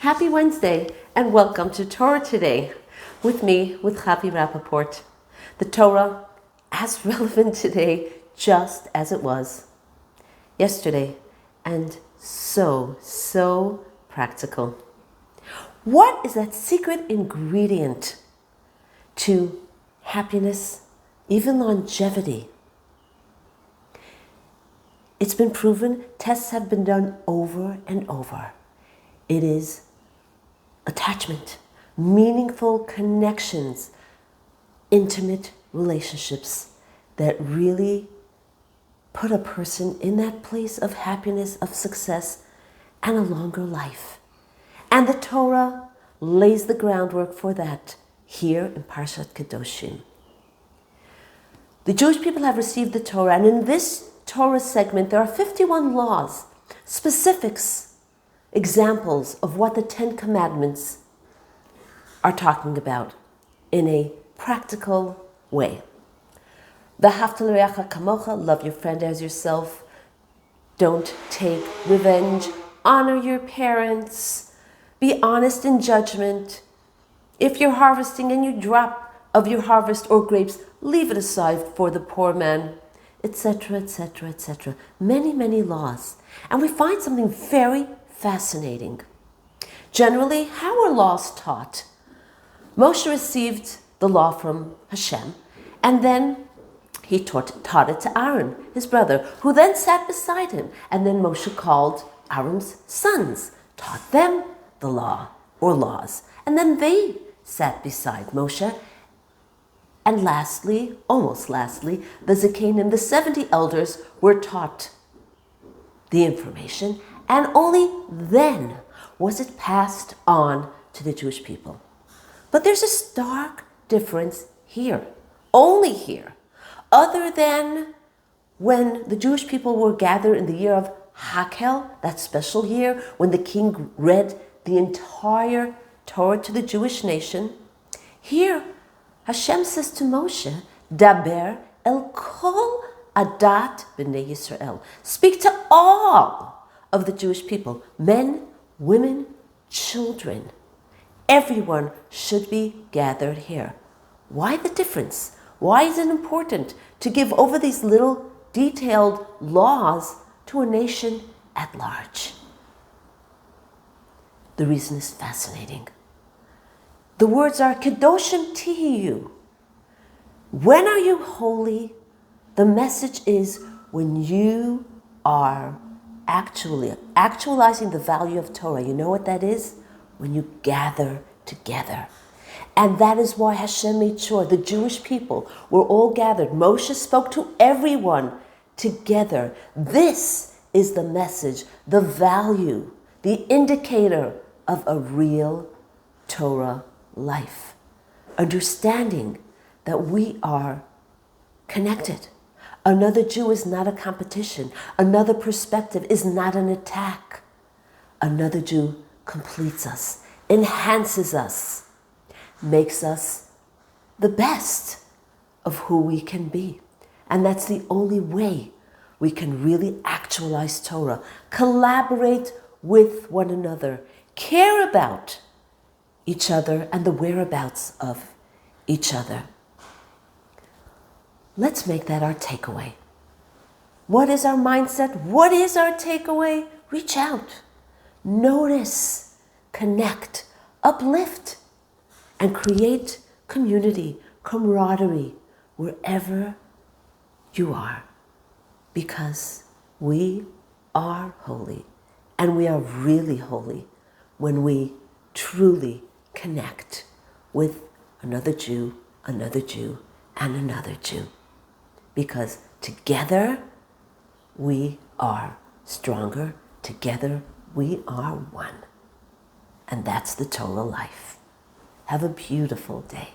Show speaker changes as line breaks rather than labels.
Happy Wednesday and welcome to Torah Today with me, with Chavi Rappaport. The Torah as relevant today just as it was yesterday and so practical. What is that secret ingredient to happiness, even longevity? It's been proven, tests have been done over and over. It is attachment, meaningful connections, intimate relationships that really put a person in that place of happiness, of success, and a longer life. And the Torah lays the groundwork for that here in Parshat Kedoshim. The Jewish people have received the Torah, and in this Torah segment there are 51 laws, specifics, examples of what the 10 Commandments are talking about in a practical way. V'ahavta l'reacha kamocha, love your friend as yourself. Don't take revenge. Honor your parents. Be honest in judgment. If you're harvesting and you drop of your harvest or grapes, leave it aside for the poor man, etc., etc., etc. Many laws. And we find something very fascinating. Generally, how are laws taught? Moshe received the law from Hashem, and then he taught it to Aaron, his brother, who then sat beside him. And then Moshe called Aaron's sons, taught them the law or laws. And then they sat beside Moshe. And lastly, almost lastly, the Zikanim, the 70 elders, were taught the information, and only then was it passed on to the Jewish people. But there's a stark difference here, only here, other than when the Jewish people were gathered in the year of Hakel, that special year when the king read the entire Torah to the Jewish nation. Here, Hashem says to Moshe, Daber el kol adat b'nei Yisrael. Speak to all of the Jewish people, men, women, children. Everyone should be gathered here. Why the difference? Why is it important to give over these little detailed laws to a nation at large? The reason is fascinating. The words are Kedoshim tihiyu. When are you holy? The message is when you are actualizing the value of Torah. You know what that is? When you gather together. And that is why Hashem made sure the Jewish people were all gathered. Moshe spoke to everyone together. This is the message, the value, the indicator of a real Torah life. Understanding that we are connected. Another Jew is not a competition. Another perspective is not an attack. Another Jew completes us, enhances us, makes us the best of who we can be. And that's the only way we can really actualize Torah, collaborate with one another, care about each other and the whereabouts of each other. Let's make that our takeaway. What is our mindset? What is our takeaway? Reach out, notice, connect, uplift, and create community, camaraderie wherever you are. Because we are holy, and we are really holy when we truly connect with another Jew, and another Jew. Because together we are stronger, together we are one. And that's the Torah life. Have a beautiful day.